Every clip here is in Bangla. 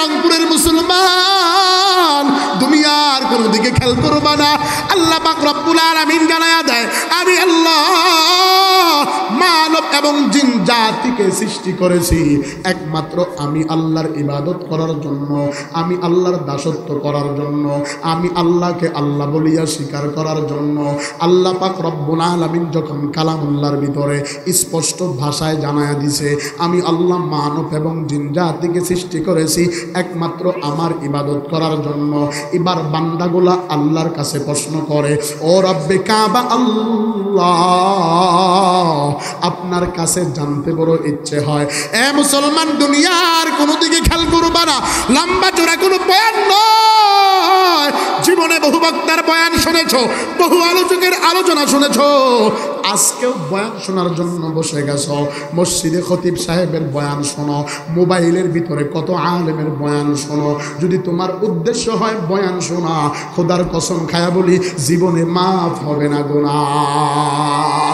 রংপুরের মুসলমান, দুনিয়ার কোনো দিকে খেয়াল করবা না। আল্লাহ পাক রব্বুল আলামিন জানায়া দেয়, আমি আল্লাহ মানব এবং জিন জাতিকে সৃষ্টি করেছি একমাত্র আমি আল্লাহর ইবাদত করার জন্য, আমি আল্লাহর দাসত্ব করার জন্য, আমি আল্লাহকে আল্লাহ বলিয়া স্বীকার করার জন্য। আল্লাহ পাক রব্বুল আলামিন যখন কালামুল্লাহর ভিতরে স্পষ্ট ভাষায় জানায়া দিছে, আমি আল্লাহ মানব এবং জিন জাতিকে সৃষ্টি করেছি একমাত্র আমার ইবাদত করার জন্য। এবার বান্দাগুলা আল্লাহর কাছে প্রশ্ন করে, ও রব্বে কাবা আল্লাহ, আপনার কাছে জানতে বড় ইচ্ছে হয়। এ মুসলমান, দুনিয়ার কোনো দিকে খেয়াল করবা না, লম্বা চোরা কোনো বয়ান নয়। জীবনে বহু বক্তার বয়ান শুনেছ, বহু আলোচকের আলোচনা শুনেছ, আজকেও বয়ান শোনার জন্য বসে গেছ। মসজিদে খতিব সাহেবের বয়ান শোনো, মোবাইলের ভিতরে কত আলেমের বয়ান শোনো। যদি তোমার উদ্দেশ্য হয় বয়ান শোনা, খোদার কসম খায়া বলি জীবনে মাফ হবে না গুনাহ।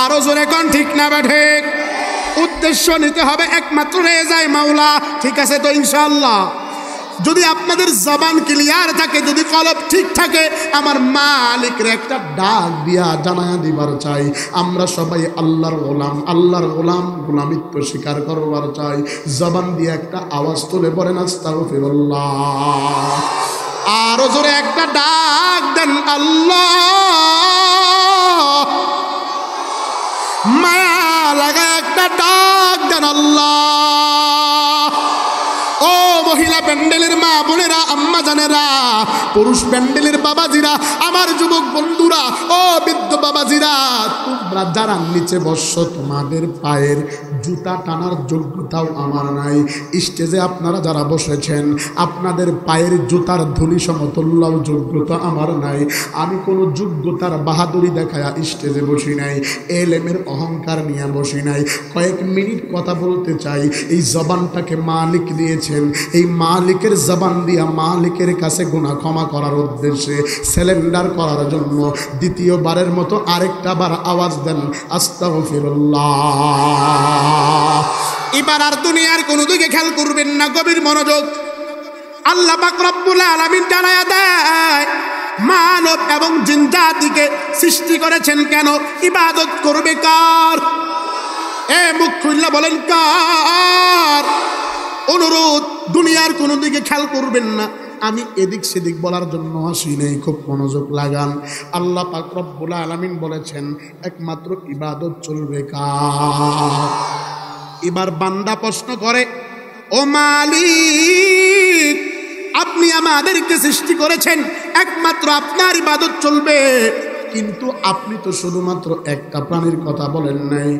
আরো জোরে কোন ঠিক না ঠিক? উদ্দেশ্য নিতে হবে একমাত্র রেজায়ে মাওলা। ঠিক আছে তো ইনশাআল্লাহ? যদি আপনাদের জবান ক্লিয়ার থাকে, যদি কলব ঠিক থাকে, আমার মালিকের একটা ডাক দিয়া জানায়া দিবার চাই, আমরা সবাই আল্লাহর গোলাম, আল্লাহর গোলাম, গোলামিত্ব স্বীকার করবার চাই। জবান দিয়ে একটা আওয়াজ তুলে বলেন আস্তাগফিরুল্লাহ। আরো জোরে একটা ডাক দেন, আল্লাহ। মায়া লাগা একটা ডাক দেন, আল্লাহ। ও মহিলা প্যান্ডেলের মা বোনেরা, আম্মা জানেরা, পুরুষ প্যান্ডেলের বাবাজিরা, আমার যুবক বন্ধুরা, ও বৃদ্ধ বাবাজিরা, তোমরা যারা নিচে বসছো, তোমাদের পায়ের জুতা টানার যোগ্যতাও আমার নাই। স্টেজে আপনারা যারা বসেছেন, আপনাদের পায়ের জুতার ধুলি সমতুল্য যোগ্যতা আমার নাই। আমি কোনো যোগ্যতার বাহাদুরি দেখায়া স্টেজে বসি নাই, এলেমের অহংকার নিয়ে বসি নাই। কয়েক মিনিট কথা বলতে চাই। এই জবানটাকে মালিক দিয়েছেন, এই মালিকের জবান দিয়া মালিকের কাছে গুনাহ ক্ষমা করার উদ্দেশ্যে সিলিন্ডার করার জন্য দ্বিতীয়বারের মতো আরেকটা বার আওয়াজ দেন, আস্তাগফিরুল্লাহ। এবার আর দুনিয়ার কোনো দিকে খেয়াল করবেন না, গভীর মনোযোগ। আল্লাহ পাক রব্বুল আলামিন জানায়া দেয়, মানব এবং জিন জাতিকে সৃষ্টি করেছেন কেন? ইবাদত করবে কার? এ মুখ খুললা বলেন কার? অনুরোধ, দুনিয়ার কোনো দিকে খেয়াল করবেন না। আমি এদিক সেদিক বলার জন্য আসি নাই, খুব মনোযোগ লাগান। আল্লাহ পাক রব্বুল আলামিন বলেছেন একমাত্র ইবাদত চলবে কার? এবার বান্দা প্রশ্ন করে, ও মালিক, আপনি আমাদেরকে সৃষ্টি করেছেন, একমাত্র আপনার ইবাদত চলবে, কিন্তু আপনি তো শুধুমাত্র একটা প্রাণীর কথা বলেন নাই,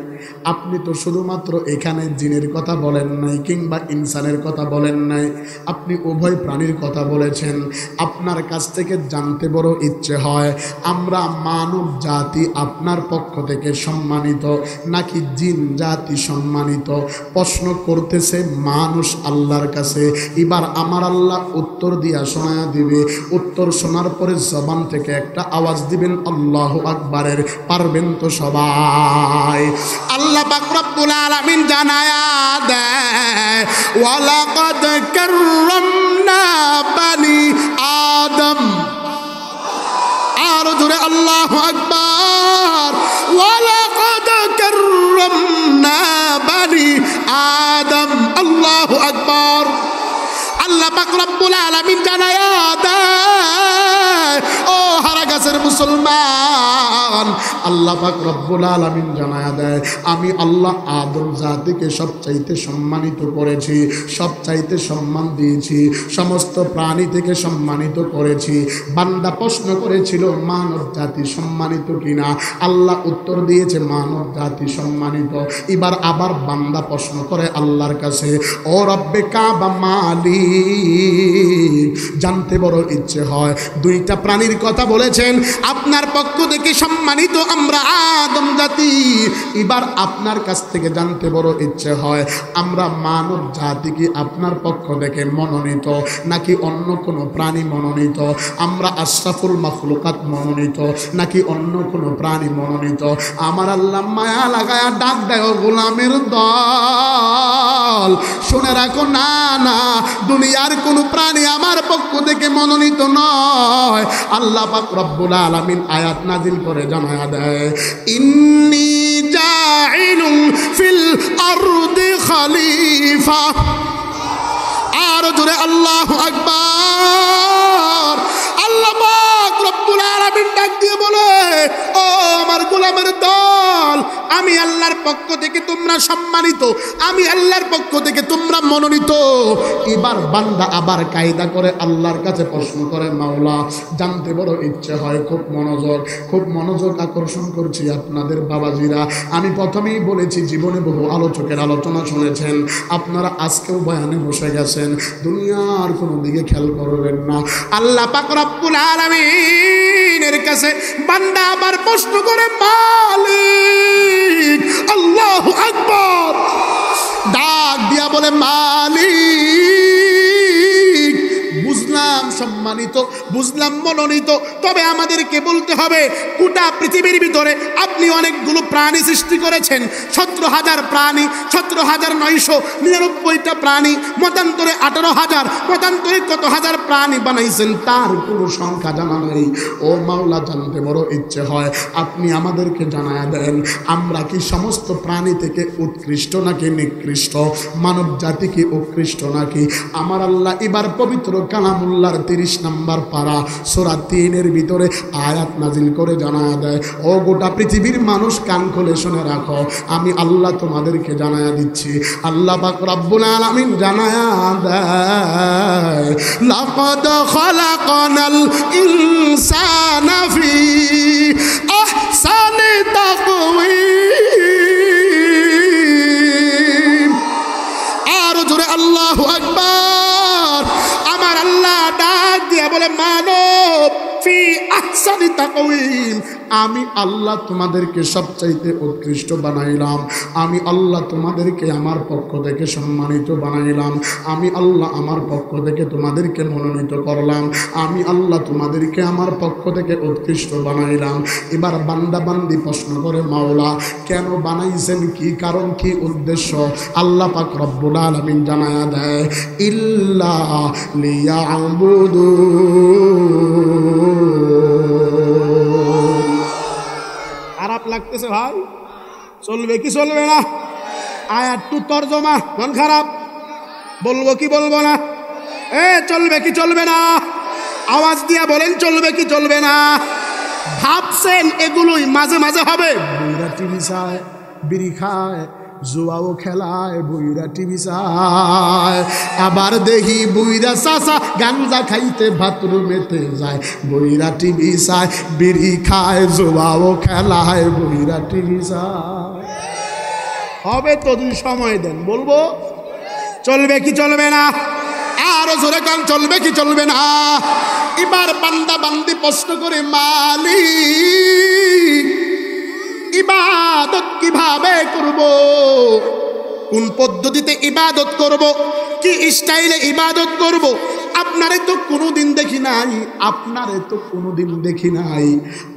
আপনি তো শুধুমাত্র এখানে জিনের কথা বলেন নাই কিংবা ইনসানের কথা বলেন নাই, আপনি উভয় প্রাণীর কথা বলেছেন। আপনার কাছ থেকে জানতে বড় ইচ্ছে হয়, আমরা মানব জাতি আপনার পক্ষ থেকে সম্মানিত নাকি জিন জাতি সম্মানিত? প্রশ্ন করতেছে মানুষ আল্লাহর কাছে। এবার আমার আল্লাহ উত্তর দিয়া শোনায়া দিবে। উত্তর শোনার পরে জবান থেকে একটা আওয়াজ দিবেন, আল্লাহু আকবারের। পারবেন তো সবাই? আল্লাহ পাক রব্বুল আলামিন জানায়া দেয়, ওয়ালাকাদ কাররামনা বানি আদম। আর জোরে আল্লাহু আকবার। ওয়ালাকাদ কাররামনা বানি আদম। আল্লাহু আকবার। আল্লাহ পাক রব্বুল আলামিন জানায়া দেয়, ও হারাগাছের মুসলমান, আল্লাহ পাক রব্বুল আলামিন জানায়া দেয়, আমি আল্লাহ আদম জাতিকে সবচাইতে সম্মানিত করেছি, সবচাইতে সম্মান দিয়েছি, সমস্ত প্রাণী থেকে সম্মানিত করেছি। বান্দা প্রশ্ন করেছিল মানব জাতি সম্মানিত কিনা? আল্লাহ উত্তর দিয়েছে মানব জাতি সম্মানিত। এবার আবার বান্দা প্রশ্ন করে আল্লাহর কাছে, ও রব্বে কাবা মালিক, জানতে বড় ইচ্ছে হয়, দুইটা প্রাণীর কথা বলেছেন, আপনার পক্ষ থেকে সম্মানিত আমরা আদম জাতি, এবার আপনার কাছ থেকে জানতে বড় ইচ্ছে হয়, আমরা মানব জাতি কি আপনার পক্ষ থেকে মনোনীত নাকি অন্য কোনো প্রাণী মনোনীত? আমরা আশরাফুল মাখলুকাত মনোনীত নাকি অন্য কোনো প্রাণী মনোনীত? আমার আল্লাহ মায়া লাগায়া ডাক দেয়, গোলামের দল শুনে রাখো, না না, দুনিয়ার কোনো প্রাণী আমার পক্ষ থেকে মনোনীত নয়। আল্লাহ পাক রব্বুল আলামিন আয়াত নাজিল করে জানায়া দেয়, ইন্নী জাইলুন ফিল আরদি খলিফা। আর জোরে আল্লাহু আকবার। আল্লাহ পাক রব্বুল আলামিন ডাক দিয়ে বলে, ও আমার গোলামের দল, আমি আল্লাহর পক্ষ থেকে তোমরা সম্মানিত, আমি আল্লাহর পক্ষ থেকে তোমরা মনোনীত। এবার বান্দা আবার কায়দা করে আল্লাহর কাছে প্রশ্ন করে, মাওলা জানতে বড় ইচ্ছে হয়, খুব মনোযোগ আকর্ষণ করছি আপনাদের বাবাজিরা। আমি প্রথমেই বলেছি, জীবনে বহু আলোচকের আলোচনা শুনেছেন, আপনারা আজকেও বয়ানে বসে গেছেন, দুনিয়ার কোনো দিকে খেয়াল করবেন না। আল্লাহ পাক রব্বুল আলামিনের কাছে বান্দা আবার প্রশ্ন করে, মালিক, আল্লাহু আকবার, ডাক দিয়া বলে, মালিক, বুঝলাম সম্মানিত, বুঝলাম মনোনীত, তবে আমাদেরকে বলতে হবে, গোটা পৃথিবীর ভিতরে আপনি অনেকগুলো প্রাণী সৃষ্টি করেছেন, 17,000 প্রাণী, 17,999টা প্রাণী, মতান্তরে 18,000, মতান্তরে কত হাজার প্রাণী বানাইছেন, তার কোনো সংখ্যা জানা নেই। ও মাওলা, জানতে বড় ইচ্ছে হয়, আপনি আমাদেরকে জানায়া দেন, আমরা কি সমস্ত প্রাণী থেকে উৎকৃষ্ট নাকি নিকৃষ্ট? মানব জাতি কি উৎকৃষ্ট নাকি? আমার আল্লাহ এবার পবিত্র কালামুল্লাহর 30 নম্বর পারা সূরা 3-এর ভিতরে আয়াত নাজিল করে জানায়া দেয়, ও গোটা পৃথিবীর মানুষ কান খুলে শুনে রাখো, আমি আল্লাহ তোমাদেরকে জানায়া দিচ্ছি। আল্লাহ পাক রব্বুল আলামিন জানায়া দেয়, লাকাদ খালাকনাল ইনসানা ফি আহসানি তাকওয়িম। আর জোরে আল্লাহু আকবার। আমার আল্লাহ ডাক দিয়া বলে, মানব, ফি আহসানি তাকওয়িম, আমি আল্লাহ তোমাদেরকে সবচাইতে উৎকৃষ্ট বানাইলাম, আমি আল্লাহ তোমাদেরকে আমার পক্ষ থেকে সম্মানিত বানাইলাম, আমি আল্লাহ আমার পক্ষ থেকে তোমাদেরকে মনোনীত করলাম, আমি আল্লাহ তোমাদেরকে আমার পক্ষ থেকে উৎকৃষ্ট বানাইলাম। এবার বান্দা বান্দি প্রশ্ন করে, মাওলা কেন বানাইছেন, কি কারণ, কি উদ্দেশ্য? আল্লাহ পাক রব্বুল আলামিন জানায়া দেয়, ইল্লা লিয়াবুদুন। খারাপ লাগতেছে ভাই? চলবে কি চলবে না? আয়াত টু তরজমা, মন খারাপ, বলবো কি বলবো না? চলবে কি চলবে না? আওয়াজ দিয়া বলেন, চলবে কি চলবে না? ভাবছেন এগুলোই মাঝে মাঝে হবে? বুইরা টিভি চায়, বিড়ি খায়, জুয়াও খেলায়, বুইরা টিভি চায়, আবার দেখি বুইরা চাচা গাঞ্জা খাইতে বাথরুমেতে যায়, বুইরা টিভি চায়, বিড়ি খায়, জুয়াও খেলায়, বুইরা টিভি চায়। হবে তো, দুই সময় দেন, বলবো চলবে কি চলবে না? আরো জোরে কান, চলবে কি চলবে না? এবার বান্দা বান্দি প্রশ্ন করে, মালিক ইবাদত কিভাবে করব, কোন পদ্ধতিতে ইবাদত করব, কি স্টাইলে ইবাদত করব? আপনারে তো কোনোদিন দেখি নাই, আপনারে তো কোনোদিন দেখি নাই।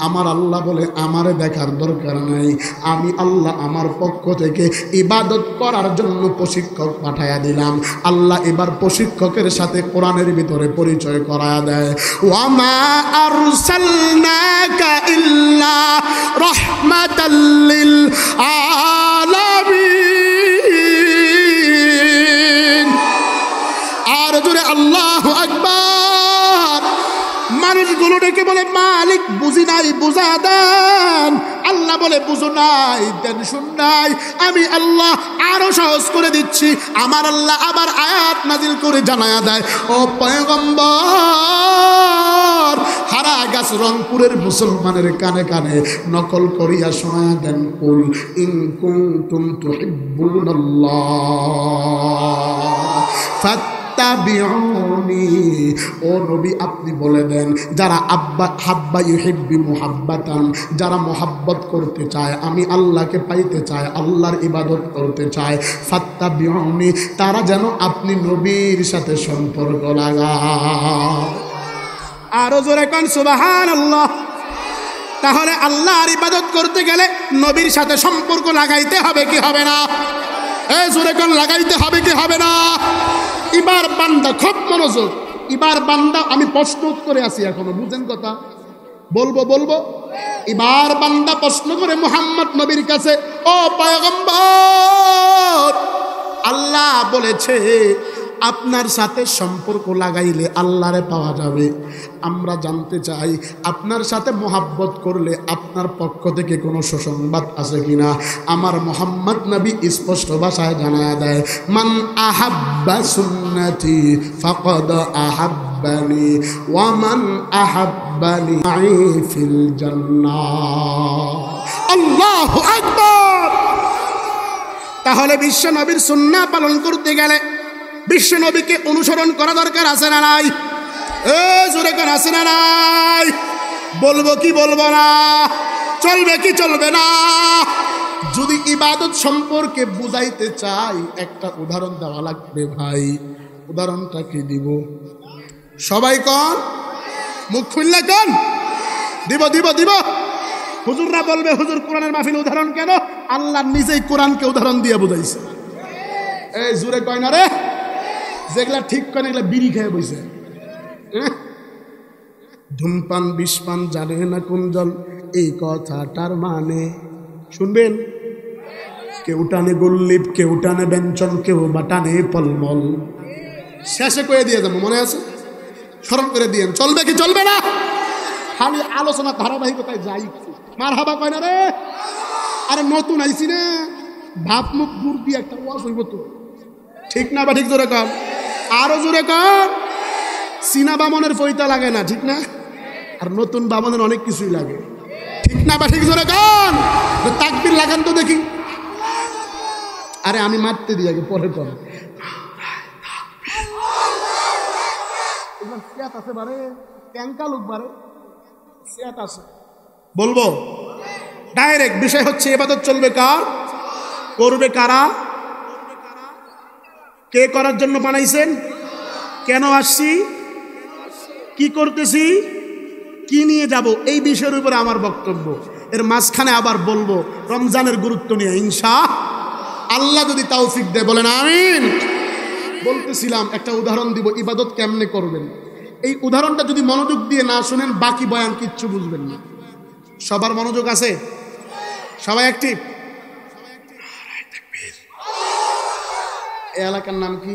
আমার আল্লাহ বলে, আমারে দেখার দরকার নাই, আমি আল্লাহ আমার পক্ষ থেকে ইবাদত করার জন্য প্রশিক্ষক পাঠায়া দিলাম। আল্লাহ এবার প্রশিক্ষকের সাথে কোরআনের ভিতরে পরিচয় করায়া দেয়, ওয়ামা আরসালনাকা ইল্লা রাহমাতাল লিল আলামিন। আর জোরে আল্লাহু আকবার। মানুষগুলো ডেকে বলে, মালিক বুঝি নাই, বুঝা দেন। আল্লাহ বলে, বুঝো নাই, টেনশন নাই, আমি আল্লাহ আরো সহজ করে দিচ্ছি। আমার আল্লাহ আবার আয়াত নাজিল করে জানায়া দেয়, ও পয়গম্বর, হারাগাছ রংপুরের মুসলমানের কানে কানে নকল করিয়া শোনায়া দেন, কুল ইন কুনতুম তুহিব্বুনাল্লাহ ফাত্তাবিউনি, ও নবী আপনি বলে দেন যারা হাব্বা ইউহিব্বি মুহাব্বাতান, যারা মোহাব্বত করতে চায়, আমি আল্লাহকে পাইতে চায়, আল্লাহর ইবাদত করতে চায়, ফাত্তাবিউনি, তারা যেন আপনি নবীর সাথে সম্পর্ক লাগায়। আরো জোরে কোন সুবহানাল্লাহ। তাহলে আল্লাহর ইবাদত করতে গেলে নবীর সাথে সম্পর্ক লাগাইতে হবে কি হবে না? এই জোরে কোন লাগাইতে হবে কি হবে না? এবার বান্দা, খুব মনোযোগ, এবার বান্দা, আমি প্রশ্ন উত্তরে আছি এখনো, বুঝেন কথা, বলবো। এবার বান্দা প্রশ্ন করে মুহাম্মদ নবীর কাছে, ও পয়গম্বর, আল্লাহ বলেছে আপনার সাথে সম্পর্ক লাগাইলে আল্লাহরে পাওয়া যাবে। আমরা জানতে চাই আপনার সাথে মোহাব্বত করলে আপনার পক্ষ থেকে কোনো সুসংবাদ আছে কিনা। আমার মুহাম্মদ নবী স্পষ্ট ভাষায় জানায় দেয়, মান আহাব্বা সুন্নতি ফাকাদ আহাব্বানি ওয়া মান আহাব্বানি ফিল জান্নাহ। আল্লাহু আকবার। তাহলে বিশ্ব নবীর সুন্নাহ পালন করতে গেলে বিশ্ব নবীকে অনুসরণ করা দরকার আছে না নাই? জোরে করে আছে না নাই? বলবো কি বলবো না? চলবে কি চলবে না? যদি ইবাদত সম্পর্কে বুঝাইতে চাই একটা উদাহরণ দেওয়া লাগবে ভাই। উদাহরণটা কি দিব? সবাই কোন, মুখ খুললে কোন, দিব। হুজুররা বলবে হুজুর কোরআনের মাহফিল উদাহরণ কেন? আল্লাহ নিজেই কোরআনকে উদাহরণ দিয়ে বুঝাইছে। এই জোরে কয় না রে, যেগুলা ঠিক করে এগুলা বিড়ি খেয়ে বইছে। ধূমপান বিষপান জানে না কোন জল, এই কথাটার মানে শুনবেন। কেউ টানে গোল্লিপ, কেউ টানে ব্যঞ্জন, কেউ বা টানে পলমল। শেষে কয়ে দিয়ে যাবো, মনে আছে? স্মরণ করে দিয়েন। চলবে কি চলবে না? খালি আলোচনা ধারাবাহিকতায় যাই। মার হাবা কয় না রে? আরে নতুন আইসি না, ভাব মুখ দূর দিয়ে একটা ওয়াজ হইব তো, ঠিক না বা ঠিক? জোরে কর, আরো জোরে কর। চীনা বামনের ফইতা লাগে না, ঠিক না? আর নতুন বামনের অনেক কিছুই লাগে, ঠিক না বা ঠিক? জোরে কর। তাকবীর লাগান তো দেখি। আরে আমি মারতে দিই আগে, পরে কর। আছে বারে ট্যাঙ্কা লোক বারে আছে, বলবো ডাইরেক্ট। বিষয় হচ্ছে ইবাদত চলবে কার, করবে কারা, কে করার জন্য বানাইছেন, কেন আসছি, কি করতেছি, কি নিয়ে যাব, এই বিষয়ের উপরে আমার বক্তব্য। এর মাঝখানে আবার বলবো রমজানের গুরুত্ব নিয়ে ইনশাআল্লাহ, যদি তৌফিক দেয় বলেন আমিন। বলতেছিলাম একটা উদাহরণ দিব, ইবাদত কেমনে করবেন। এই উদাহরণটা যদি মনোযোগ দিয়ে না শুনেন বাকি বয়ান কিচ্ছু বুঝবেন না। সবার মনোযোগ আছে? সবাই অ্যাক্টিভ? এই এলাকার নাম কি?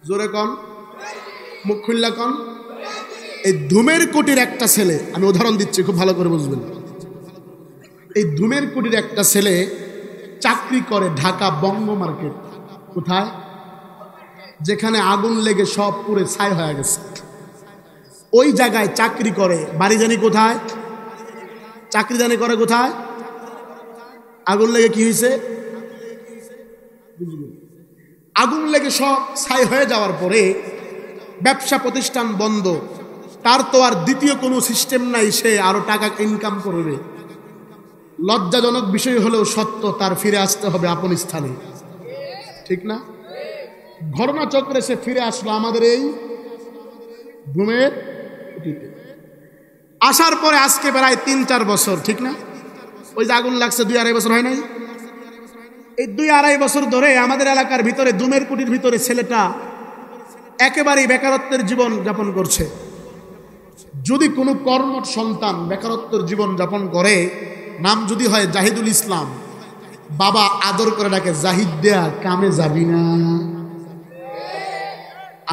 জোরে কন, মুখ খুললা কন। এই ধুমের কোটির একটা ছেলে, আমি উদাহরণ দিচ্ছি খুব ভালো করে বুঝবেন। এই ধুমের কোটির একটা ছেলে চাকরি করে ঢাকা বঙ্গ মার্কেট। কোথায়? যেখানে আগুন লেগে সব পুরে ছাই হয়ে গেছে, ওই জায়গায় চাকরি করে। বাড়ি জানি কোথায়? চাকরি জানি করে কোথায়? আগুন লেগে কি হয়েছে? আগুন লেগে সব ছাই হয়ে যাওয়ার পরে ব্যবসা প্রতিষ্ঠান বন্ধ, তার তো আর দ্বিতীয় কোনো সিস্টেম নাই, সে আরো টাকা ইনকাম করবে। লজ্জাজনক বিষয় হলেও সত্য, তার ফিরে আসতে হবে আপন স্থানে, ঠিক না? ঘটনা চক্রে সে ফিরে আসলো আমাদের এই ঘুমের কুটিতে। আসার পরে আজকে প্রায় 3-4 বছর, ঠিক না? ওই যে আগুন লাগছে 2-2.5 বছর হয় নাই? এই 2-2.5 বছর ধরে আমাদের এলাকার ভিতরে দুমের কুটির ভিতরে ছেলেটা একেবারেই বেকারত্বের জীবন যাপন করছে। যদি কোনো কর্মঠ সন্তান বেকারত্বের জীবন যাপন করে, নাম যদি হয় জাহিদুল ইসলাম, বাবা আদর করে ডাকে জাহিদ দেয়া, কামে যাবি না।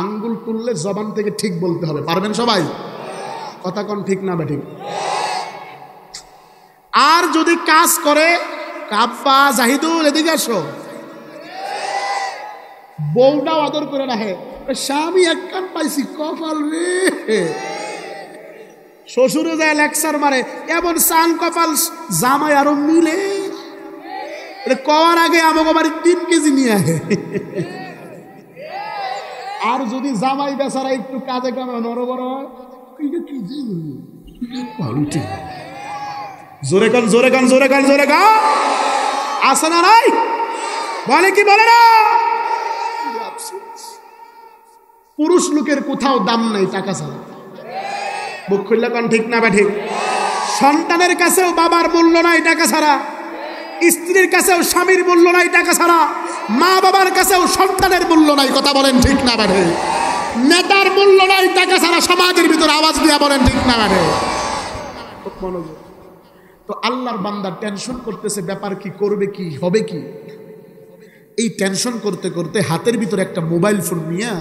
আঙ্গুল তুললে জবান থেকে ঠিক বলতে হবে, পারবেন সবাই? কথা কোন ঠিক না বা ঠিক? আর যদি কাজ করে, কাব্বা জাহিদুল এদিকে আসো, বউটাও আদর করে রাখে, স্বামী এক কান পাইছি, কপাল রে। শ্বশুরে যায় লেকচার মারে, এমন সান কপাল জামাই আরো মিলে। কওয়ার আগে আমাকে বাড়ি 3 কেজি নিয়ে আহে। আর যদি জামাই বেচারা একটু কাজে কামে নরবর হয়, জোরে কান জোরে কান জোরে কান জোরে কান, আসে না নাই? বলে কি বলে না? পুরুষ লোকের কোথাও দাম নাই টাকা ছাড়া। বুক খুললে কান ঠিক না? ঠিক। সন্তানের কাছেও বাবার মূল্য নাই টাকা ছাড়া, স্ত্রীর কাছেও স্বামীর মূল্য নাই টাকা ছাড়া, মা বাবার কাছেও সন্তানের মূল্য নাই। কথা বলেন ঠিক না বাড়ে? নেতার মূল্য নাই টাকা ছাড়া। সমাজের ভিতরে আওয়াজ দিয়া বলেন ঠিক না বাড়ে? তো আল্লাহর বান্দা টেনশন করতেছে, ব্যাপার কি, করবে কি, হবে কি। এই টেনশন করতে করতে হাতের ভিতরে একটা মোবাইল ফোন নিয়ে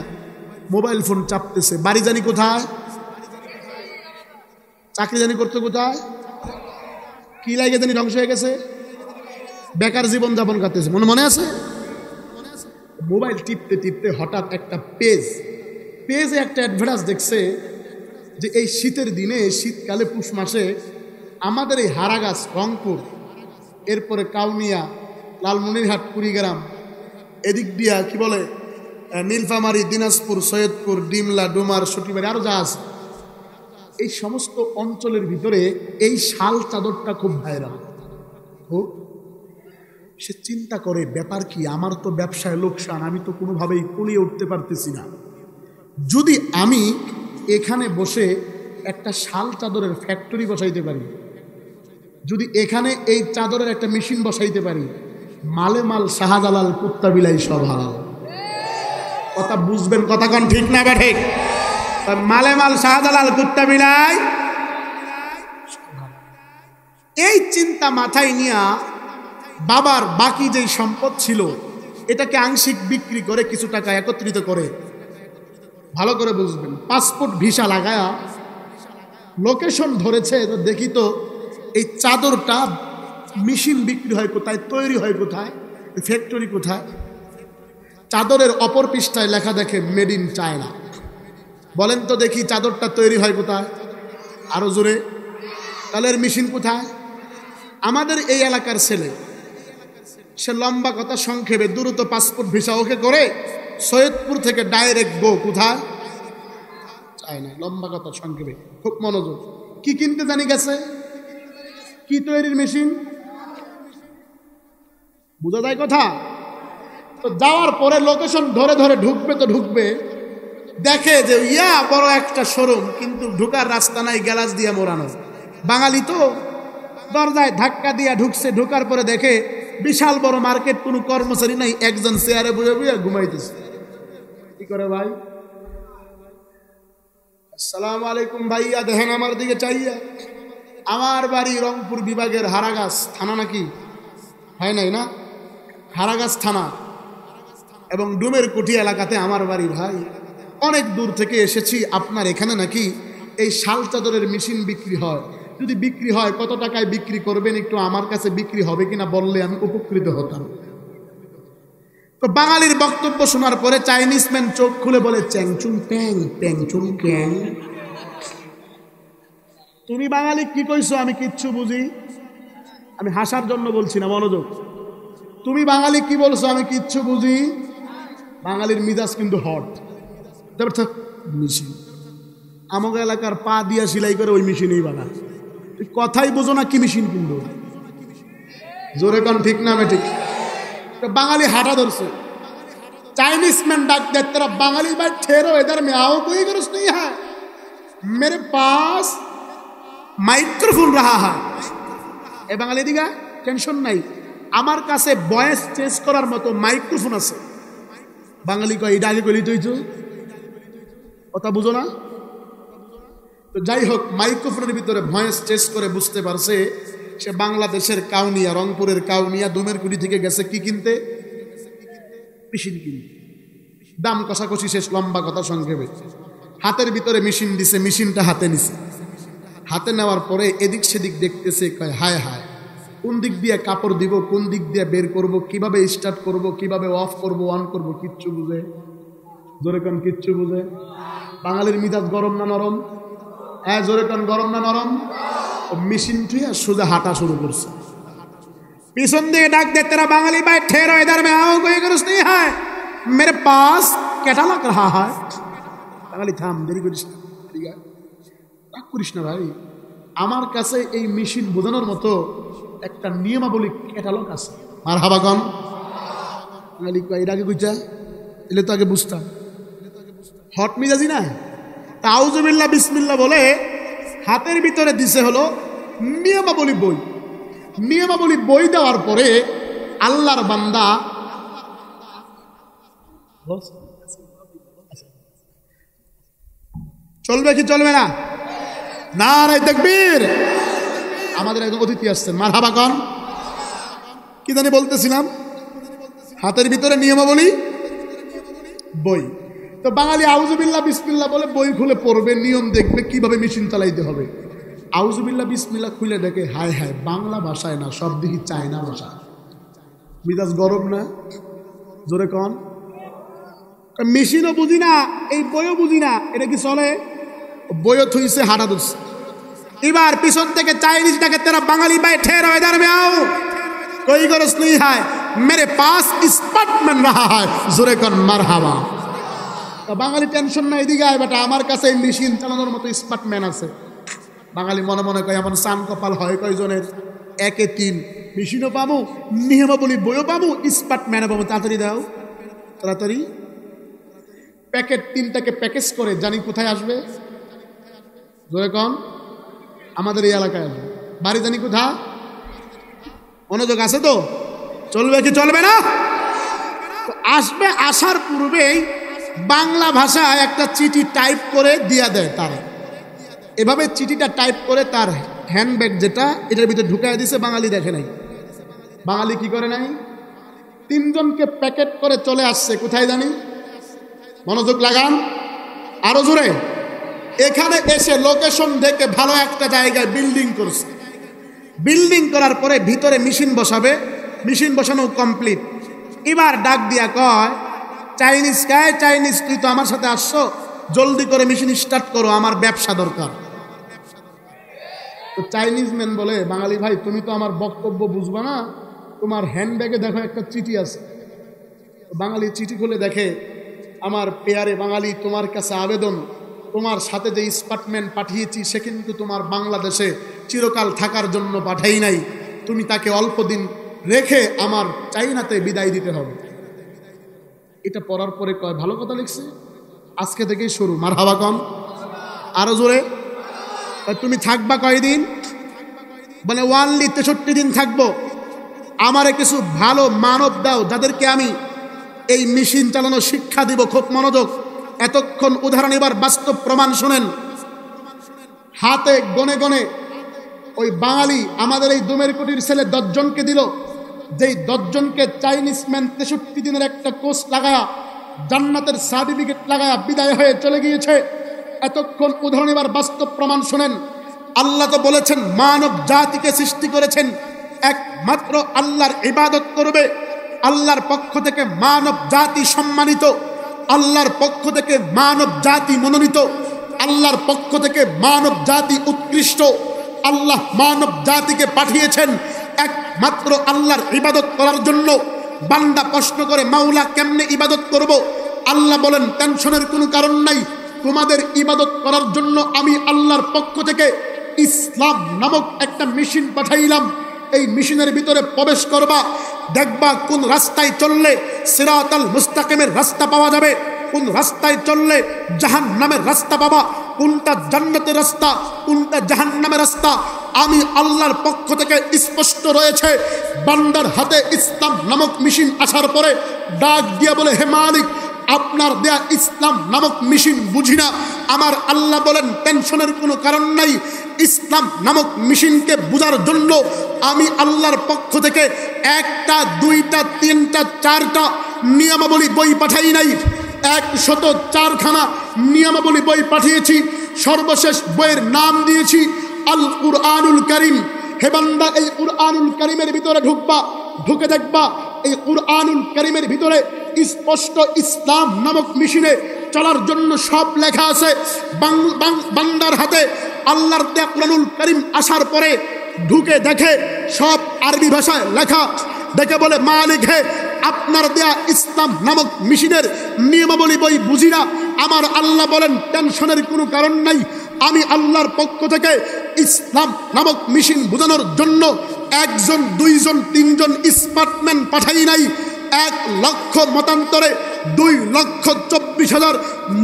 মোবাইল ফোন চাপতেছে। বাড়ি জানি কোথায়, চাকরি জানি করতে কোথায়, কি লাগে জানি ধ্বংস হয়ে গেছে, বেকার জীবন যাপন করতেছে। মনে আছে? মোবাইল টিপতে টিপতে হঠাৎ একটা পেজে একটা অ্যাডভার্টাইজ দেখছে যে এই শীতের দিনে, শীতকালে পুষ মাসে আমাদের এই হারাগাছ, রংপুর, এরপরে কাউনিয়া, লালমনিরহাট, কুড়িগ্রাম, এদিক দিয়া কি বলে নীলফামারী, দিনাজপুর, সৈয়দপুর, ডিমলা, ডুমার, সটিবাড়ি, আরো যা আছে, এই সমস্ত অঞ্চলের ভিতরে এই শাল চাদরটা খুব ভাইরাল। সে চিন্তা করে, ব্যাপার কি, আমার তো ব্যবসায় লোকসান, আমি তো কোনোভাবেই কুলিয়ে উঠতে পারতেছি না। যদি আমি এখানে বসে একটা শাল চাদরের ফ্যাক্টরি বসাইতে পারি, যদি এখানে এই চাদরের একটা মেশিন বসাইতে পারি, মালে মাল শাহজালাল কুত্তা বিলাই সব হালাল। কথা বুঝবেন, কথা কোন ঠিক না বা ঠিক? মালে মাল শাহজালাল কুত্তা বিলাই। এই চিন্তা মাথায় নিয়ে বাবার বাকি যেই সম্পদ ছিল এটাকে আংশিক বিক্রি করে কিছু টাকা একত্রিত করে, ভালো করে বুঝবেন, পাসপোর্ট ভিসা লাগায়া লোকেশন ধরেছে, দেখি তো এই চাদরটা মেশিন বিক্রি হয় কোথায়, তৈরি হয় কোথায়, ফ্যাক্টরি কোথায়। চাদরের অপর পৃষ্ঠায় লেখা দেখে মেড ইন চায়না। বলেন তো দেখি চাদরটা তৈরি হয় কোথায়? আরো জোরে। তাহলে এর মেশিন কোথায়? আমাদের এই এলাকার ছেলে, সে লম্বা কথা সংক্ষেপে দ্রুত পাসপোর্ট ভিসা ওকে করে সৈয়দপুর থেকে ডাইরেক্ট গো কোথায়? চায়না। লম্বা কথা সংক্ষেপে, খুব মনোযোগ। কি কিনতে জানি গেছে? কি তৈরির মেশিন? বুঝা যায় কথা? তো যাওয়ার পরে লোকেশন ধরে ধরে ঢুকবে তো ঢুকবে, দেখে যে ইয়া বড় একটা শোরুম, কিন্তু ঢুকার রাস্তা নাই, গ্যালাস দিয়ে মোড়ানো। বাঙালি তো দরজায় ধাক্কা দিয়া ঢুকছে, ঢুকার পরে দেখে বিশাল বড় মার্কেট, কোনো কর্মচারী নাই, একজন চেয়ারে বসে বসে ঘুমাইতেছে। কি করে ভাই? আসসালামু আলাইকুম ভাইয়া, দেখেন আমার দিকে চাইয়া। আমার বাড়ি রংপুর বিভাগের হারাগাছ থানা, নাকি হয় নাই না? হারাগাছ থানা এবং ডুমের কুঠি এলাকাতে আমার বাড়ি। ভাই অনেক দূর থেকে এসেছি, আপনার এখানে নাকি এই শাল চাদরের মেশিন বিক্রি হয়, যদি বিক্রি হয় কত টাকায় বিক্রি করবেন, একটু আমার কাছে বিক্রি হবে কিনা বললে আমি উপকৃত হতাম। তো বাঙালির বক্তব্য শোনার পরে চাইনিজ ম্যান চোখ খুলে বলে, চ্যাংচুং ট্যাং, ট্যাংচুং ট্যাং। তুমি বাঙালি কি কইছো আমি কিচ্ছু বুঝি, আমি হাসার জন্য বলছি না, মনোযোগ। তুমি বাঙালি কি বলছো আমি কিচ্ছু বুঝি। বাঙালির মিজাজ কিন্তু হট। মেশিন আমাকে এলাকার পা দিয়া সিলাই করে ওই মেশিনেই বানা। কথাই বোঝো না কি মেশিন কিনবো? জোরে কোন ঠিক না? ঠিক। বাঙালি হাঁটা ধরছে, चाइनीज मैन डाक दे तेरा बंगाली भाई ठहरो इधर में आओ, कोई गरज नहीं है, मेरे पास माइक्रोफोन रहा है। ए बांगाली दिगा टेंशन नहीं, আমার কাছে ভয়েস চেঞ্জ করার মতো মাইক্রোফোন আছে। বাঙালি কয় এটা আগে কইলি তুই তো কথা বুঝো না। তো যাই হোক, মাইক্রোফোনের ভিতরে ভয়েস চেঞ্জ করে বুঝতে পারছে সে বাংলাদেশের কাউনিয়া, রংপুরের কাউনিয়া দুমের কুড়ি থেকে গেছে কি কিনতে, মেশিন কিনতে। দাম কষাকষি শেষ, লম্বা কথা সংক্ষেপে হাতের ভিতরে মেশিন দিছে, মেশিনটা হাতে নিছে। হাতে নেওয়ার পরে এদিক সেদিক দেখতেছে, কয় হায় হায় কোন দিক দিয়ে কাপড় দিব, কোন দিক দিয়ে বের করব, কিভাবে স্টার্ট করব, কিভাবে অফ করব, অন করব, কিচ্ছু বুঝে। জোরে কান কিচ্ছু বুঝে। বাঙালির মিজাজ গরম না নরম? হ্যাঁ জোরে কান গরম না নরম? মেশিন টুইয়া সোজা হাঁটা শুরু করছে। পিছন দিয়ে ডাক দে তেরা বাঙালি ভাই ठहरो इधर में आओ, कोई गरज नहीं है, मेरे पास ক্যাটালগ রাহা হয়। বাঙালি থাম, দেরি করিস না, রাগ করিস না ভাই, আমার কাছে এই মেশিন বোঝানোর মতো একটা নিয়মাবলী ক্যাটালগ আছে। মারহাবা কন। বাঙালি এর আগে কইছা এলে তো আগে বুঝতাম, হট মিজাজি না। তাউজুবিল্লাহ বিসমিল্লাহ বলে হাতের ভিতরে দিছে হলো নিয়মাবলী বই। নিয়মাবলী বই দেওয়ার পরে আল্লাহর বান্দা চলবে কি চলবে না? নারে তাকবীর। আমাদের একজন অতিথি আসছেন, মারহাবা কন। কি জানি বলতেছিলাম, হাতের ভিতরে নিয়মাবলী বই। তো বাঙালি আউযুবিল্লাহ বিসমিল্লাহ বলে বই খুলে পড়বে, নিয়ম দেখবে কিভাবে মেশিন চালাইতে হবে। আউযুবিল্লাহ বিসমিল্লাহ খুলে দেখে হায় হায় বাংলা ভাষায় না, সব দেখি চায়না ভাষা। মিজাজ গরম না? জোরে কন। মেশিনও বুঝি না, এই বইও বুঝি না, এটা কি চলে? বইও থইছে হাঁটা ধরছে। এবার পিছন থেকে চাইনিজটাকে তেরা বাঙালি ভাই ঠের হয় দাঁড় মে আও, कोई गरज नहीं है, मेरे पास स्पॉटमैन रहा है, जोरे कन मारहाबा। বাঙালি টেনশন না, এদিকে আয় বেটা, আমার কাছে এই মেশিন চালানোর মতো স্পটম্যান আছে। বাঙালি মনে মনে কয় এমন সান কপাল হয় কয়জনের, একে তিন, মেশিনও পাবো, নিয়মাবলী বইও পাবো, স্পটম্যানও পাবো। তাড়াতাড়ি দাও, তাড়াতাড়ি। প্যাকেট তিনটাকে প্যাকেজ করে জানি কোথায় আসবে, জোরে কন। আমাদের এই এলাকায় আসবে, বাড়ি জানি কোথা। মনোযোগ আছে তো? চলবে কি চলবে না? আসবে, আসার পূর্বেই বাংলা ভাষায় একটা চিঠি টাইপ করে দিয়া দেয় তারা। এভাবে চিঠিটা টাইপ করে তার হ্যান্ডব্যাগ যেটা, এটার ভিতরে ঢুকাই দিছে। বাঙালি দেখে নাই। বাঙালি কি করে নাই, তিনজনকে প্যাকেট করে চলে আসছে কোথায় জানি, মনোযোগ লাগান আরো জোরে। এখানে এসে লোকেশন দেখে ভালো একটা জায়গায় বিল্ডিং করছে। বিল্ডিং করার পরে ভিতরে মেশিন বসাবে, মেশিন বসানো কমপ্লিট। এবার ডাক দিয়া কয় চাইনিজ, কায় চাইনিজ, তুই তো আমার সাথে আসছো, জলদি করে মেশিন স্টার্ট করো, আমার ব্যবসা দরকার। তো চাইনিজ ম্যান বলে বাঙালি ভাই তুমি তো আমার বক্তব্য বুঝবা না, তোমার হ্যান্ডব্যাগে দেখো একটা চিঠি আছে। বাঙালি চিঠি খুলে দেখে, আমার পেয়ারে বাঙালি, তোমার কাছে আবেদন, তোমার সাথে যে স্পটম্যান পাঠিয়েছি সে কিন্তু তোমার বাংলাদেশে চিরকাল থাকার জন্য পাঠাই নাই, তুমি তাকে অল্প দিন রেখে আমার চাইনাতে বিদায় দিতে হবে। এটা পড়ার পরে কয় ভালো কথা লিখছে, আজকে থেকেই শুরু। মারহাবা কম আরো জোরে। তুমি থাকবা কয়দিন? বলে ওয়ানলি 63 দিন থাকবো। আমারে কিছু ভালো মানব দাও যাদেরকে আমি এই মেশিন চালানো শিক্ষা দিব। খুব মনোযোগ, এতক্ষণ উদাহরণ, এবার বাস্তব প্রমাণ শোনেন। হাতে গনে গনে ওই বাঙালি আমাদের এই দুমের কুটির ছেলে 10 জনকে দিল। যেই 10 জনকে চাইনিজ ম্যান 63 দিনের একটা কোর্স লাগায়া, জান্নাতের সার্টিফিকেট লাগায়া বিদায় হয়ে চলে গিয়েছে। এতক্ষণ উদাহরণ, এবার বাস্তব প্রমাণ শোনেন। আল্লাহ তো বলেছেন মানব জাতিকে সৃষ্টি করেছেন একমাত্র আল্লাহর ইবাদত করবে। আল্লাহর পক্ষ থেকে মানব জাতি সম্মানিত, আল্লাহর পক্ষ থেকে মানব জাতি মনোনীত, আল্লাহর পক্ষ থেকে মানব জাতি উৎকৃষ্ট। আল্লাহ মানব জাতিকে পাঠিয়েছেন একমাত্র আল্লাহর ইবাদত করার জন্য। বান্দা প্রশ্ন করে মাওলা কেমনে ইবাদত করব? আল্লাহ বলেন টেনশনের কোনো কারণ নাই, তোমাদের ইবাদত করার জন্য আমি আল্লাহর পক্ষ থেকে ইসলাম নামক একটা মেশিন পাঠাইলাম। এই মেশিনের ভিতরে প্রবেশ করবা, দেখবা কোন রাস্তায় চললে সিরাতাল মুস্তাকিমের রাস্তা পাওয়া যাবে, কোন রাস্তায় চললে জাহান্নামের রাস্তা পাবা, কোনটা জান্নাতের রাস্তা, কোনটা জাহান্নামের রাস্তা আমি আল্লাহর পক্ষ থেকে স্পষ্ট রয়েছে। বান্দার হাতে ইসলাম নামক মেশিন আসার পরে ডাক দিয়া বলে হে মালিক, আপনার দেয়া ইসলাম নামক মেশিন বুঝি না। আমার আল্লাহ বলেন টেনশনের কোনো কারণ নাই, ইসলাম নামক মেশিনকে বোঝার জন্য আমি আল্লাহর পক্ষ থেকে 1টা 2টা 3টা 4টা নিয়মাবলী বই পাঠাই নাই, 104খানা নিয়মাবলী বই পাঠিয়েছি। সর্বশেষ বইয়ের নাম দিয়েছি আল কুরআনুল কারীম। হে বান্দা, এই কুরআনুল কারীমের ভিতরে ঢুকবা, ঢুকে দেখবা এই কুরআনুল কারীমের ভিতরে স্পষ্ট ইসলাম নামক মেশিনে চলার জন্য সব লেখা আছে। বান্দার হাতে আল্লাহর দেয়া কুরআনুল কারীম আসার পরে ঢুকে দেখে সব আরবি ভাষায় লেখা, দেখে বলে মালিক হে আপনার দেয়া ইসলাম নামক মেশিনের নিয়মাবলী বই বুঝি না। আমার আল্লাহ বলেন টেনশনের কোনো কারণ নাই। আমি আল্লাহর পক্ষ থেকে ইসলাম নামক মেশিন বোঝানোর জন্য 1 জন 2 জন 3 জন স্মার্টম্যান পাঠাই নাই। 1 লক্ষ মতান্তরে 2,24,000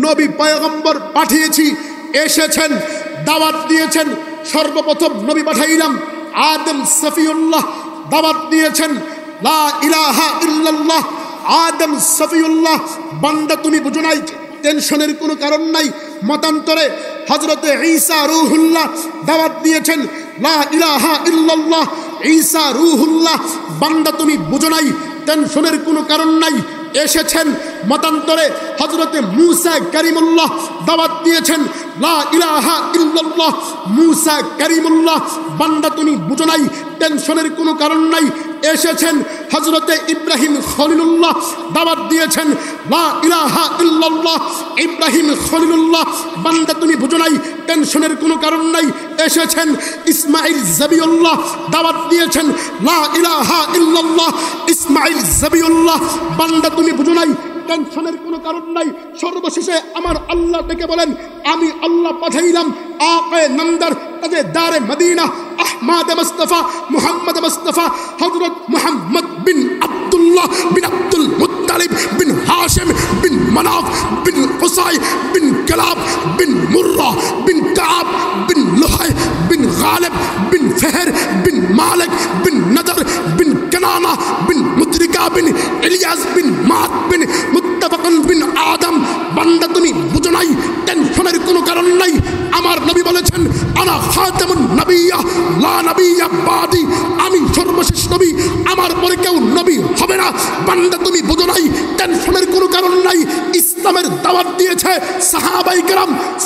নবী পয়গম্বর পাঠিয়েছি, এসেছেন, দাওয়াত দিয়েছেন। সর্বপ্রথম নবী পাঠাইলাম আদম সফিউল্লাহ, দাওয়াত দিয়েছেন লা ইলাহা ইল্লাল্লাহ। আদম সফিউল্লাহ, বান্দা তুমি বুঝো নাই, টেনশনের কোনো কারণ নাই। মতান্তরে হযরতে ঈসা রূহুল্লাহ, দাওয়াত দিয়েছেন লা ইলাহা ইল্লাল্লাহ। ঈসা রূহুল্লাহ, বান্দা তুমি বুঝো নাই, টেনশনের কোনো কারণ নাই। এসেছেন মতান্তরে হযরতে মূসা কারীমুল্লাহ, দাওয়াত দিয়েছেন লা ইলাহা ইল্লাল্লাহ। মূসা কারীমুল্লাহ, বান্দা তুমি বুঝো নাই, টেনশনের কোনো কারণ নাই। এসেছেন হযরতে ইব্রাহিম খলিলুল্লাহ, দাওয়াত দিয়েছেন লা ইলাহা ইল্লাল্লাহ। ইব্রাহিম খলিলুল্লাহ, বান্দা তুমি বুঝো নাই, টেনশনের কোনো কারণ নাই। এসেছেন ইসমাঈল জবিউল্লাহ, দাওয়াত দিয়েছেন লা ইলাহা ইল্লাল্লাহ। ইসমাঈল জবিউল্লাহ, বান্দা তুমি বুঝো নাই, টেনশনের কোনো কারণ নাই। সর্বশেষে আমার আল্লাহ ডেকে বলেন আমি আল্লাহ পাঠাইলাম আকে নন্দর তাদের দারে মদিনা আহমদ মুস্তাফা মুহাম্মদ মুস্তাফা হযরত মুহাম্মদ বিন আব্দুল্লাহ বিন আব্দুল মুত্তালিব বিন হাশিম বিন মানাফ বিন কুসাই বিন কালাব বিন মুররা বিন কাব বিন লুহাই বিন গালিব বিন ফহর বিন মালিক বিন নদর বিন কানানা বিন মুদরিকা বিন ইলিয়াস বিন মাত বিন মুত্তাফাকুন বিন আদম। বান্দা তুমি বুঝো নাই, টেনশনের কোনো কারণ নাই। আমার নবী বলেছেন আনা খাতামুন নবিয়্যা লা নবিয়্যা বাদি, আমি সর্বশেষ নবী, আমার পরে কেউ নবী হবে না। বান্দা তুমি বুঝো নাই, টেনশনের কোনো কারণ নাই। ইসলামের দাওয়াত দিয়েছে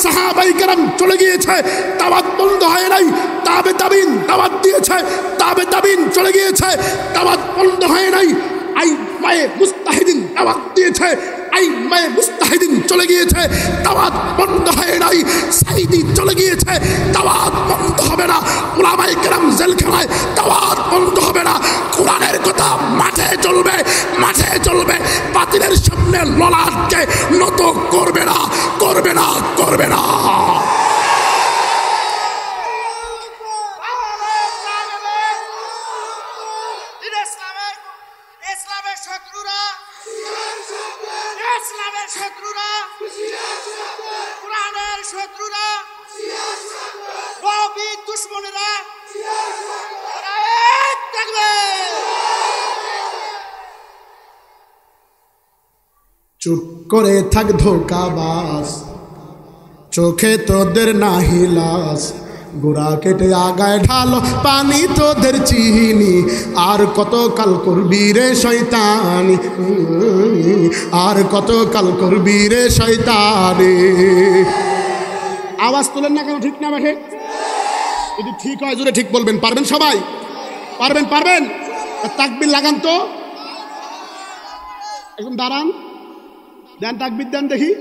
সাহাবায়ে কেরাম চলে গিয়েছে, দাওয়াত বন্ধ হয় নাই। তাবে তাবিন দাওয়াত দিয়েছে, তাবে তাবিন চলে গিয়েছে, দাওয়াত বন্ধ হয় নাই। আইম্মায়ে মুস্তাহিদিন দাওয়াত দিয়েছে, আইম্মায়ে মুস্তাহিদিন চলে গিয়েছে, দাওয়াত বন্ধ হয় নাই। সাইদি চলে গিয়েছে, দাওয়াত বন্ধ হবে না। উলামায়ে কেরাম জেলখানায়, দাওয়াত বন্ধ হবে না। কোরআনের কথা মাঠে চলবে, মাঠে চলবে। বাতিলের সামনে ললাটকে নত করবে না, করবে না, করবে না। চুপ করে থাক ধোকাবাজ, চোখে তোদের নাহি লাশ। গোড়া কেটে আগায় ঢালো পানি তোদের চিনি, আর কত কাল করবি রে শয়তানি, আর কত কাল করবি রে শয়তানি। আওয়াজ তোলেন না কেন? ঠিক না বাঠে? যদি ঠিক হয় জোরে ঠিক বলবেন। পারবেন সবাই? পারবেন? পারবেন? তাকবীর লাগান তো, এখন দাঁড়ান, দেন তাকবীর দেন দেখি।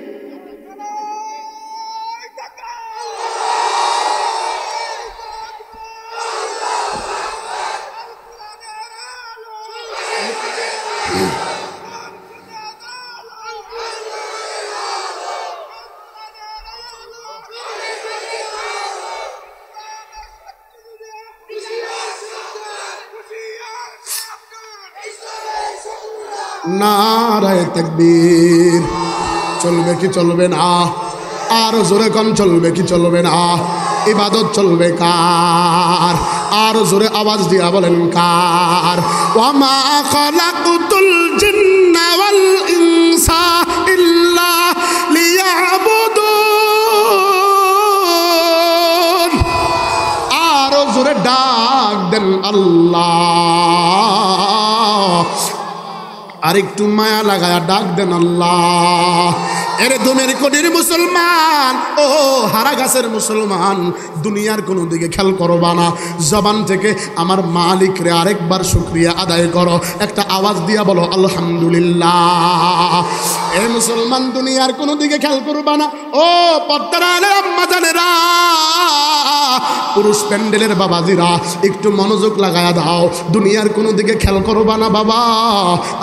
নারায়ে তাকবীর। চলবে কি চলবে না? আর জোরে কম চলবে কি চলবে না? ইবাদত চলবে কার? আর জোরে আওয়াজ দিয়া বলেন কার? ওয়া মা খালাকুতুল জিন্না ওয়াল ইনসা ইল্লা লিয়াবুদুন। আর জোরে ডাক দেন আল্লাহ। আর একটু মায়া লাগায়া ডাক দেন আল্লাহ। এরে দুনের কোটির মুসলমান, ও হারা গাছের মুসলমান, দুনিয়ার কোনো দিকে খেয়াল করবা না। জবান থেকে আমার মালিক রে আরেকবার শুকরিয়া আদায় করো। একটা আওয়াজ দিয়া বলো আলহামদুলিল্লাহ। এ মুসলমান, দুনিয়ার কোনো দিকে খেয়াল করবা না। ও পর্দার আলে আম্মা জানেরা, পুরুষ প্যান্ডেলের বাবাজিরা একটু মনোযোগ লাগায়া দাও, দুনিয়ার কোনো দিকে খেয়াল করবা না বাবা।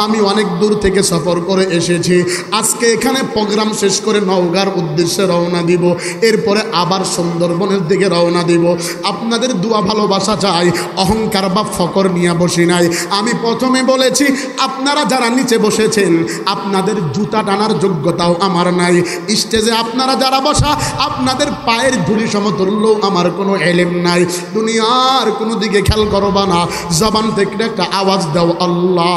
আমি অনেক দূর থেকে সফর করে এসেছি, আজকে এখানে প্রোগ্রাম শেষ করে নওগাঁর উদ্দেশ্যে রওনা দিব, এরপরে আবার সুন্দরবনের দিকে রওনা দিব। আপনাদের দোয়া ভালোবাসা চাই, অহংকার বা ফকর নিয়ে বসি নাই। আমি প্রথমে বলেছি আপনারা যারা নিচে বসেছেন আপনাদের জুতা টানার যোগ্যতাও আমার নাই। স্টেজে আপনারা যারা বসা আপনাদের পায়ের ধুলি সমতুল্য আমার কোনো এলেম নাই। দুনিয়ার কোনো দিকে খেয়াল করবা না, জবান থেকে একটা আওয়াজ দাও আল্লাহ।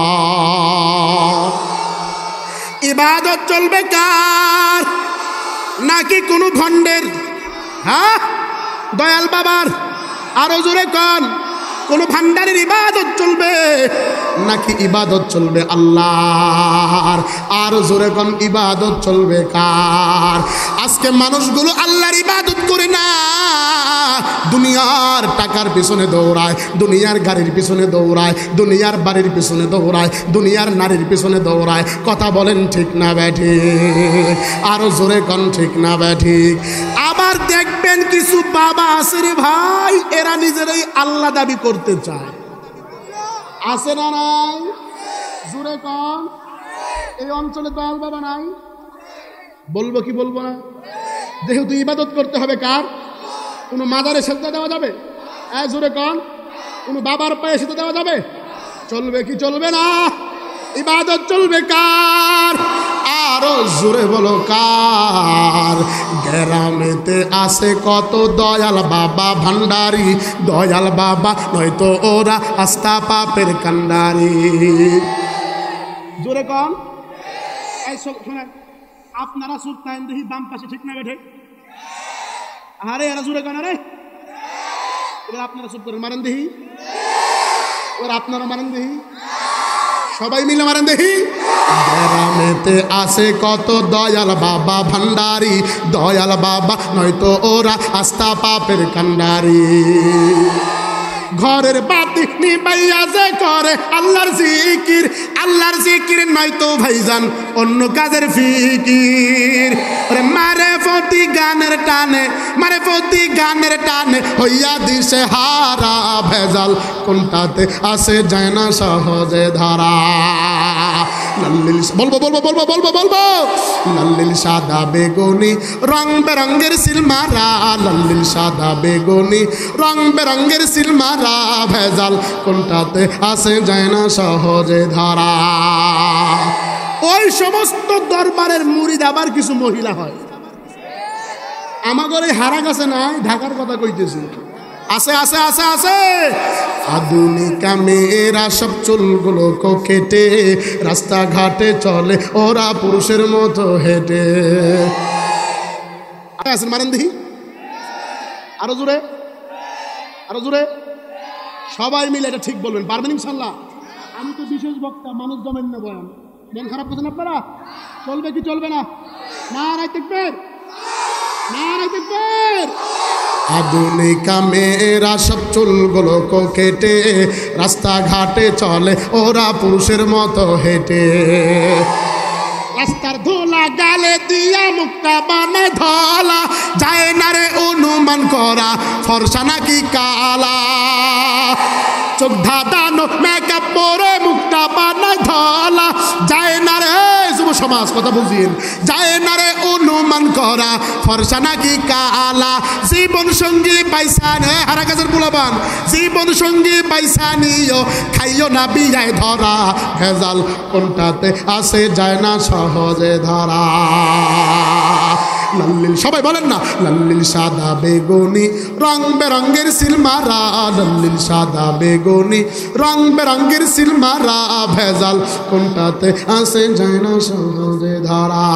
ইবাদত চলবে কার? নাকি কোনো ভণ্ডের? হ্যাঁ, দয়াল বাবার? আরো জোরে কন, কোনো ভান্ডারের ইবাদত চলবে নাকি ইবাদত চলবে আল্লাহর? আর জোরে কন, ইবাদত চলবে কার? আজকে মানুষগুলো আল্লাহর ইবাদত করে না, দুনিয়ার টাকার পিছনে দৌড়ায়, দুনিয়ার গাড়ির পিছনে দৌড়ায়, দুনিয়ার বাড়ির পিছনে দৌড়ায়, দুনিয়ার নারীর পিছনে দৌড়ায়। কথা বলেন ঠিক না ব্যাঠিক? আরো জোরে কন ঠিক না ব্যাঠিক? আবার দেখবেন কিছু বাবা আছে রে ভাই, এরা নিজেরাই আল্লাহ দাবি করতে চায়। আছে না নাই? জোরে কন। এই অঞ্চলে দয়াল বাবা নাই? বলবো কি বলবো না? যেহেতু ইবাদত করতে হবে কার? কোনো মাজারে সেজদা দেওয়া যাবে? জোরে কন। কোনো বাবার পায়ে সেজদা দেওয়া যাবে? চলবে কি চলবে না? ইবাদত চলবে কার? আরো জোরে বলো কার? গ্রামেতে আসে কত দয়াল বাবা ভান্ডারি, দয়াল বাবা নয়তো ওরা আস্থা পাপের কান্ডারি। জোরে কন। এই শোনেন, আপনারা সুর টাইম দেখি বাম পাশে, ঠিক না বেঠে? আরে এরা জোরে কন। আরে এবার আপনারা চুপ করেন, মারেন দেখি। এবার আপনারা মারেন দেখি, সবাই মিলে মারেন দেখি। গ্রামেতে আসে কত দয়াল বাবা ভান্ডারি, দয়াল বাবা নয়তো ওরা আস্থা পাপের কান্ডারি। ঘরের বাতি নিবাইয়া যে করে আল্লাহর জিকির, আল্লাহর জিকির নয়তো ভাইজান অন্য কাজের ফিকির। মারে ফতি গানের টানে, মারে ফতি গানের টানে হইয়া দিছে হারা ভেজাল, কোনটাতে আসে যায় না সহজে ধরা। লাল্লিল বলবো বলবো বলবো বলবো বলবো লাল্লিল সাদা বেগুনি রং বেরঙ্গের সিলমারা, লাল্লিল সাদা বেগুনি রং বেরঙ্গের সিলমারা, ভেজাল কোনটাতে আসে যায় না সহজে ধরা। ওই সমস্ত দরবারের মুরিদ আবার কিছু মহিলা হয়। আমাদের এই হারা গাছে নাই, ঢাকার কথা কইতেছি। আছে আছে আছে আছে। আধুনিকা মেয়েরা সব চুলগুলো কেটে রাস্তাঘাটে চলে ওরা পুরুষের মতো হেঁটে। আছেন মারেন দেখি, আরো জোরে, আরো জোরে। সবাই মিলে এটা ঠিক বলবেন, পারবেন ইনশাল্লাহ? আমি তো বিশেষ বক্তা, মানুষ জমেন না বয়ান। মন খারাপ করছেন আপনারা? চলবে কি চলবে না? নারায়ে তাকবীর, নারায়ে তাকবীর। আধুনিকা মেয়েরা সব চুলগুলো কেটে রাস্তাঘাটে চলে ওরা পুরুষের মতো হেঁটে। রাস্তার ধুলা গালে দিয়া মুক্তা বানায় ধলা, যায় না রে অনুমান করা ফর্সা নাকি কালা। চোখ ধাঁধানো মেকআপ পরে মুক্তা বানায় ধলা, যায় না রে যুব সমাজ কথা বুঝিয়েন, যায় না রে অনুমান করা ফর্সা নাকি কালা। জীবন সঙ্গী পাইসা নে হারা গাছের পোলাপান, জীবন সঙ্গী পাইসা নিও খাইও না বিয়ায় ধরা, ভেজাল কোনটাতে আসে যায় না সহজে ধরা। লাল্লিল সবাই বলেন না, লাল্লিল সাদা বেগুনি রং বেরঙ্গের সিলমারা, লাল্লিল সাদা বেগুনি রং বেরঙ্গের সিলমারা, ভেজাল কোনটাতে আসে যায় না সহজে ধরা।